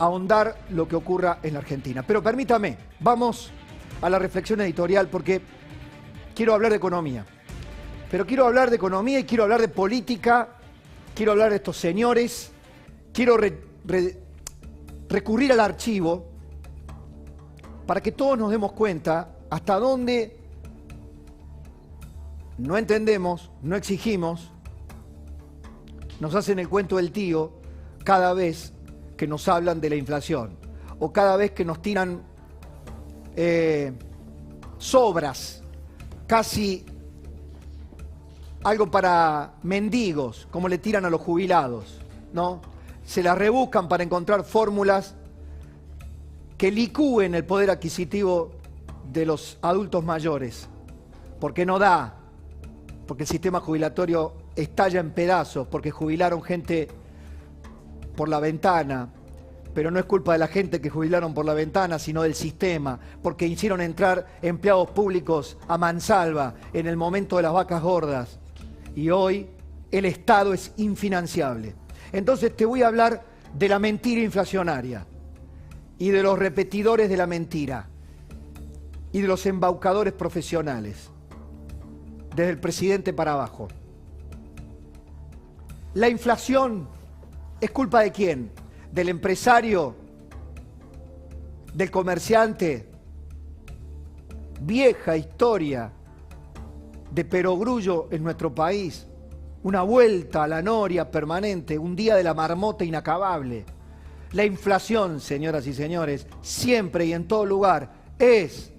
ahondar lo que ocurra en la Argentina. Pero permítame, vamos a la reflexión editorial porque quiero hablar de economía. Pero quiero hablar de economía y quiero hablar de política, quiero hablar de estos señores, quiero recurrir al archivo para que todos nos demos cuenta hasta dónde no entendemos, no exigimos, nos hacen el cuento del tío cada vez que nos hablan de la inflación o cada vez que nos tiran sobras, casi algo para mendigos, como le tiran a los jubilados, ¿no? Se las rebuscan para encontrar fórmulas que licúen el poder adquisitivo de los adultos mayores, porque no da, porque el sistema jubilatorio estalla en pedazos, porque jubilaron gente por la ventana, pero no es culpa de la gente que jubilaron por la ventana, sino del sistema, porque hicieron entrar empleados públicos a mansalva en el momento de las vacas gordas, y hoy el Estado es infinanciable. Entonces te voy a hablar de la mentira inflacionaria, y de los repetidores de la mentira, y de los embaucadores profesionales, desde el presidente para abajo. La inflación ¿es culpa de quién? ¿Del empresario? ¿Del comerciante? Vieja historia de perogrullo en nuestro país. Una vuelta a la noria permanente, un día de la marmota inacabable. La inflación, señoras y señores, siempre y en todo lugar, es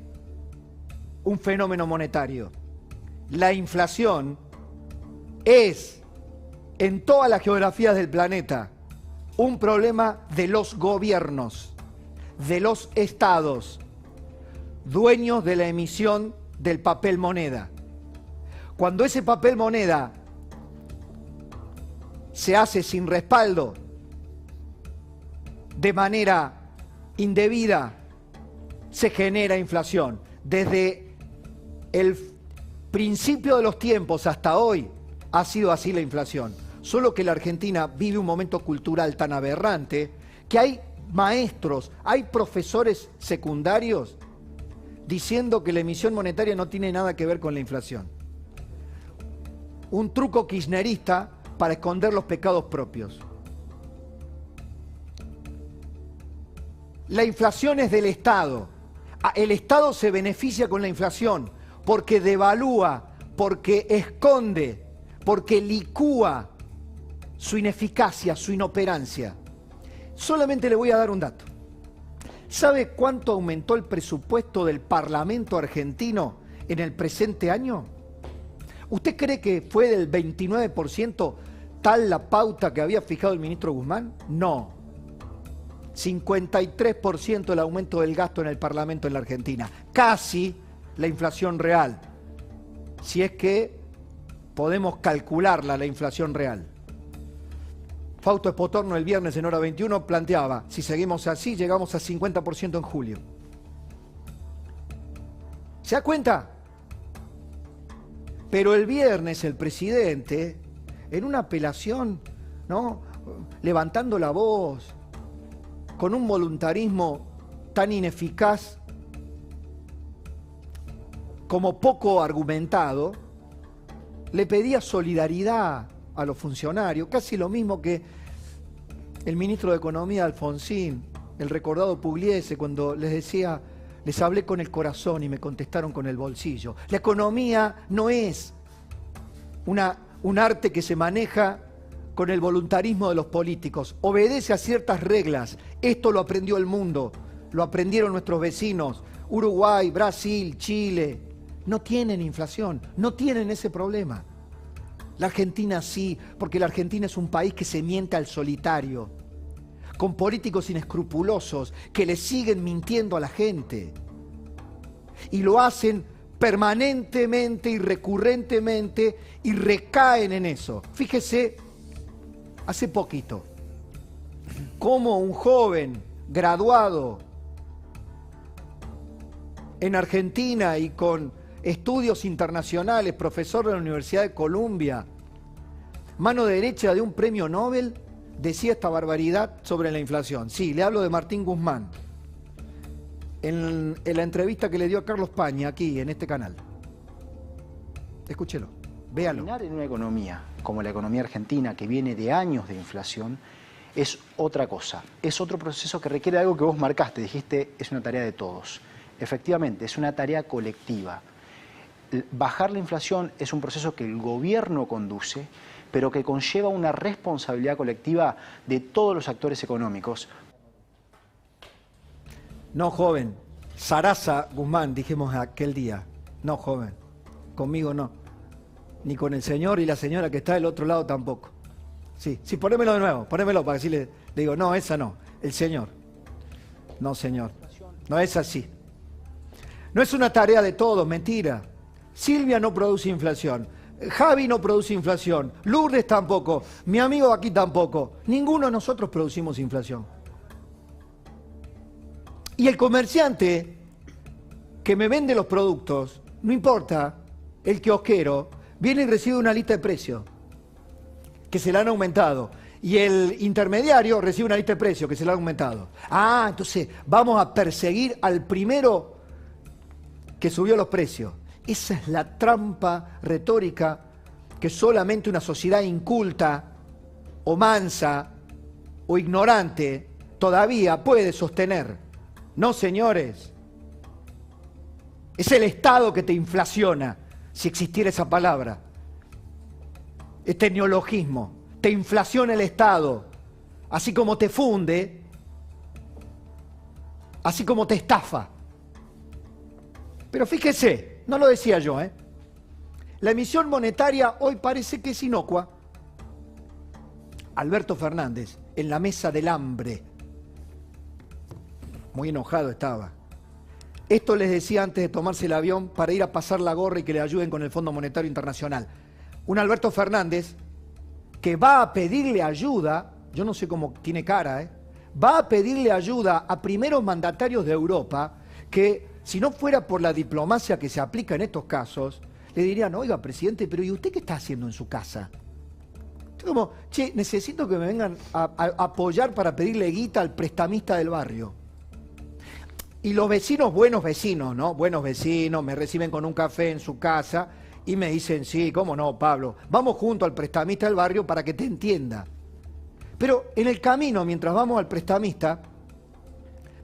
un fenómeno monetario. La inflación es, en todas las geografías del planeta, un problema de los gobiernos, de los estados, dueños de la emisión del papel moneda. Cuando ese papel moneda se hace sin respaldo, de manera indebida, se genera inflación. Desde el principio de los tiempos hasta hoy ha sido así la inflación. Solo que la Argentina vive un momento cultural tan aberrante que hay maestros, hay profesores secundarios diciendo que la emisión monetaria no tiene nada que ver con la inflación. Un truco kirchnerista para esconder los pecados propios. La inflación es del Estado. El Estado se beneficia con la inflación porque devalúa, porque esconde, porque licúa su ineficacia, su inoperancia. Solamente le voy a dar un dato. ¿Sabe cuánto aumentó el presupuesto del Parlamento argentino en el presente año? ¿Usted cree que fue del 29% tal la pauta que había fijado el ministro Guzmán? No. 53% el aumento del gasto en el Parlamento en la Argentina. Casi la inflación real. Si es que podemos calcularla, la inflación real. Fausto Espotorno el viernes en Hora 21 planteaba, si seguimos así, llegamos a 50% en julio. ¿Se da cuenta? Pero el viernes el presidente, en una apelación, ¿no?, levantando la voz, con un voluntarismo tan ineficaz como poco argumentado, le pedía solidaridad a los funcionarios, casi lo mismo que el ministro de Economía Alfonsín, el recordado Pugliese, cuando les decía, les hablé con el corazón y me contestaron con el bolsillo. La economía no es un arte que se maneja con el voluntarismo de los políticos, obedece a ciertas reglas. Esto lo aprendió el mundo, lo aprendieron nuestros vecinos, Uruguay, Brasil, Chile. No tienen inflación, no tienen ese problema. La Argentina sí, porque la Argentina es un país que se miente al solitario, con políticos inescrupulosos que le siguen mintiendo a la gente. Y lo hacen permanentemente y recurrentemente y recaen en eso. Fíjese, hace poquito, cómo un joven graduado en Argentina y con estudios internacionales, profesor de la Universidad de Columbia, mano derecha de un premio Nobel, decía esta barbaridad sobre la inflación. Sí, le hablo de Martín Guzmán, en la entrevista que le dio a Carlos Paña aquí, en este canal. Escúchelo, véalo. Caminar en una economía como la economía argentina, que viene de años de inflación, es otra cosa. Es otro proceso que requiere algo que vos marcaste, dijiste, es una tarea de todos. Efectivamente, es una tarea colectiva. Bajar la inflación es un proceso que el gobierno conduce, pero que conlleva una responsabilidad colectiva de todos los actores económicos. No, joven. Sarasa Guzmán, dijimos aquel día. No, joven. Conmigo no. Ni con el señor y la señora que está del otro lado tampoco. Sí, sí, ponémelo de nuevo, ponémelo para decirle, le digo, no, esa no, el señor. No, señor. No es así. No es una tarea de todos, mentira. Silvia no produce inflación. Javi no produce inflación. Lourdes tampoco. Mi amigo aquí tampoco. Ninguno de nosotros producimos inflación. Y el comerciante que me vende los productos, no importa, el kiosquero, viene y recibe una lista de precios que se le han aumentado. Y el intermediario recibe una lista de precios que se le han aumentado. Ah, entonces vamos a perseguir al primero que subió los precios. Esa es la trampa retórica que solamente una sociedad inculta o mansa o ignorante todavía puede sostener. No, señores. Es el Estado que te inflaciona, si existiera esa palabra. Este neologismo. Te inflaciona el Estado. Así como te funde, así como te estafa. Pero fíjese, no lo decía yo, ¿eh? La emisión monetaria hoy parece que es inocua. Alberto Fernández, en la mesa del hambre. Muy enojado estaba. Esto les decía antes de tomarse el avión para ir a pasar la gorra y que le ayuden con el Fondo Monetario Internacional. Un Alberto Fernández que va a pedirle ayuda, yo no sé cómo tiene cara, va a pedirle ayuda a primeros mandatarios de Europa que, si no fuera por la diplomacia que se aplica en estos casos, le dirían, oiga, presidente, pero ¿y usted qué está haciendo en su casa? Como, che, necesito que me vengan a apoyar para pedirle guita al prestamista del barrio. Y los vecinos, buenos vecinos, ¿no? Buenos vecinos, me reciben con un café en su casa y me dicen, sí, cómo no, Pablo, vamos junto al prestamista del barrio para que te entienda. Pero en el camino, mientras vamos al prestamista,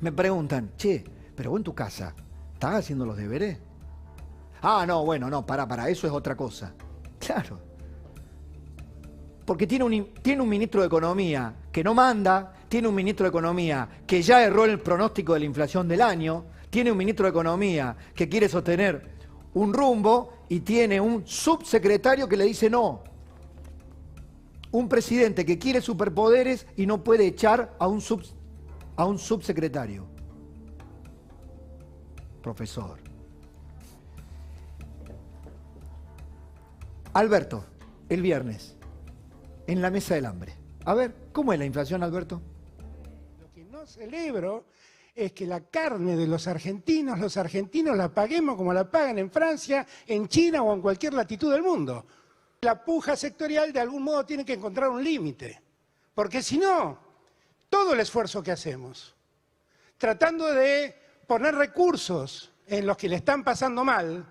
me preguntan, che, pero vos en tu casa, ¿estás haciendo los deberes? Ah, no, bueno, no, para, eso es otra cosa. Claro. Porque tiene un ministro de Economía que no manda, tiene un ministro de Economía que ya erró el pronóstico de la inflación del año, tiene un ministro de Economía que quiere sostener un rumbo y tiene un subsecretario que le dice no. Un presidente que quiere superpoderes y no puede echar a un subsecretario. Profesor. Alberto, el viernes, en la mesa del hambre. A ver, ¿cómo es la inflación, Alberto? Lo que no celebro es que la carne de los argentinos la paguemos como la pagan en Francia, en China o en cualquier latitud del mundo. La puja sectorial de algún modo tiene que encontrar un límite, porque si no, todo el esfuerzo que hacemos, tratando de poner recursos en los que le están pasando mal,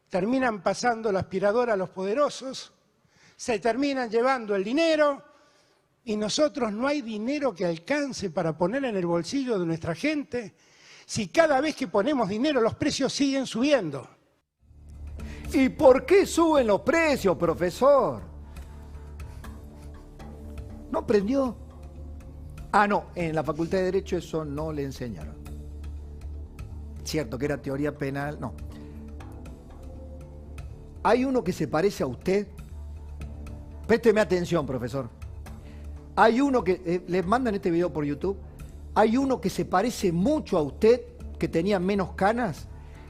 terminan pasando la aspiradora a los poderosos, se terminan llevando el dinero y nosotros no hay dinero que alcance para poner en el bolsillo de nuestra gente. Si cada vez que ponemos dinero los precios siguen subiendo. ¿Y por qué suben los precios, profesor? ¿No aprendió? Ah, no, en la Facultad de Derecho eso no le enseñaron. Cierto que era teoría penal, no. ¿Hay uno que se parece a usted? Présteme atención, profesor. Hay uno que, les mandan este video por YouTube, hay uno que se parece mucho a usted, que tenía menos canas,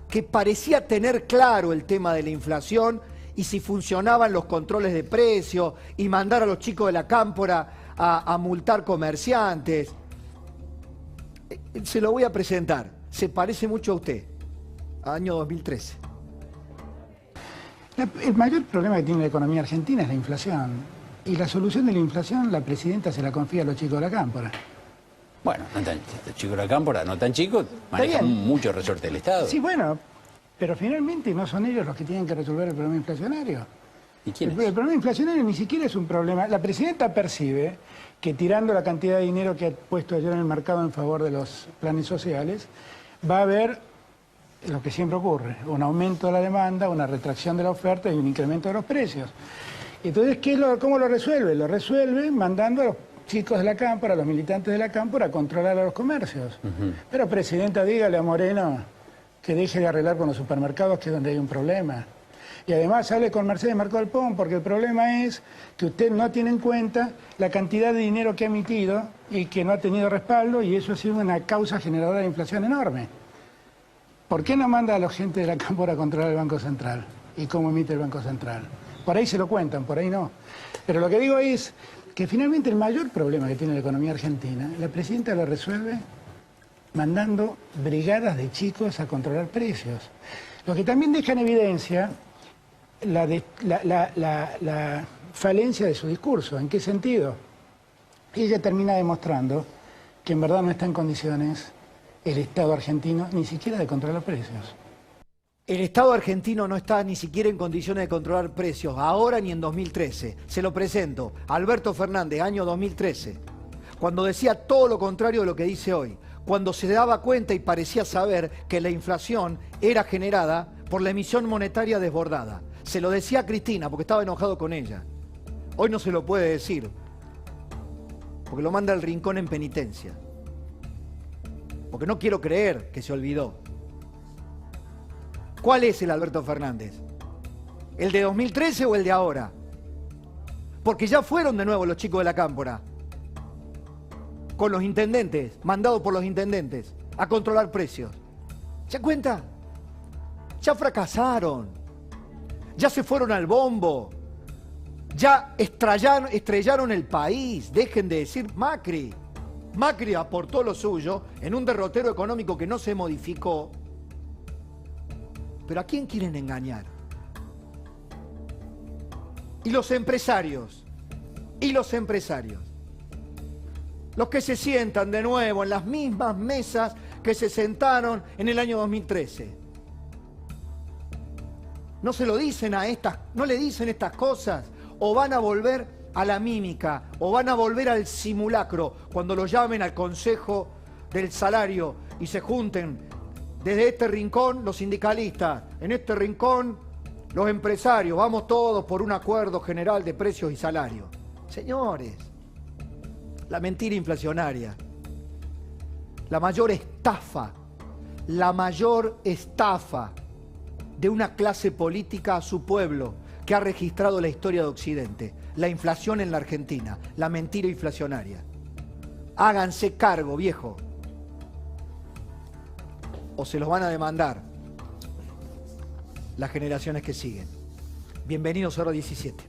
que parecía tener claro el tema de la inflación y si funcionaban los controles de precios y mandar a los chicos de la cámpora a multar comerciantes. Se lo voy a presentar. Se parece mucho a usted. Año 2013. El mayor problema que tiene la economía argentina es la inflación. Y la solución de la inflación, la presidenta se la confía a los chicos de la Cámpora. Bueno, no tan chicos de la Cámpora, no tan chicos, manejan mucho resorte del Estado. Sí, bueno, pero finalmente no son ellos los que tienen que resolver el problema inflacionario. ¿Y quién es? El problema inflacionario ni siquiera es un problema. La presidenta percibe que tirando la cantidad de dinero que ha puesto ayer en el mercado en favor de los planes sociales, va a haber lo que siempre ocurre, un aumento de la demanda, una retracción de la oferta y un incremento de los precios. Entonces, ¿cómo lo resuelve? Lo resuelve mandando a los chicos de la Cámpora, a los militantes de la Cámpora, a controlar a los comercios. Pero, presidenta, dígale a Moreno que deje de arreglar con los supermercados, que es donde hay un problema. Y además hable con Mercedes Marcó Alpón, porque el problema es que usted no tiene en cuenta la cantidad de dinero que ha emitido y que no ha tenido respaldo, y eso ha sido una causa generadora de inflación enorme. ¿Por qué no manda a la gente de la Cámpora a controlar el Banco Central? ¿Y cómo emite el Banco Central? Por ahí se lo cuentan, por ahí no. Pero lo que digo es que finalmente el mayor problema que tiene la economía argentina, la presidenta lo resuelve mandando brigadas de chicos a controlar precios. Lo que también deja en evidencia la falencia de su discurso. ¿En qué sentido? Ella termina demostrando que en verdad no está en condiciones el Estado argentino ni siquiera de controlar precios. El Estado argentino no está ni siquiera en condiciones de controlar precios, ahora ni en 2013. Se lo presento, Alberto Fernández, año 2013, cuando decía todo lo contrario de lo que dice hoy, cuando se daba cuenta y parecía saber que la inflación era generada por la emisión monetaria desbordada. Se lo decía a Cristina porque estaba enojado con ella. Hoy no se lo puede decir, porque lo manda al rincón en penitencia. Porque no quiero creer que se olvidó. ¿Cuál es el Alberto Fernández? ¿El de 2013 o el de ahora? Porque ya fueron de nuevo los chicos de la Cámpora, con los intendentes, mandados por los intendentes, a controlar precios. ¿Se dan cuenta? Ya fracasaron, ya se fueron al bombo, ya estrellaron el país. Dejen de decir Macri. Macri aportó lo suyo en un derrotero económico que no se modificó. ¿Pero a quién quieren engañar? Y los empresarios, los que se sientan de nuevo en las mismas mesas que se sentaron en el año 2013. No se lo dicen no le dicen estas cosas, o van a volver a la mímica, o van a volver al simulacro cuando lo llamen al Consejo del Salario y se junten desde este rincón los sindicalistas, en este rincón los empresarios, vamos todos por un acuerdo general de precios y salarios. Señores, la mentira inflacionaria, la mayor estafa de una clase política a su pueblo que ha registrado la historia de Occidente, la inflación en la Argentina, la mentira inflacionaria. Háganse cargo, viejo, o se los van a demandar las generaciones que siguen. Bienvenidos a Hora 17.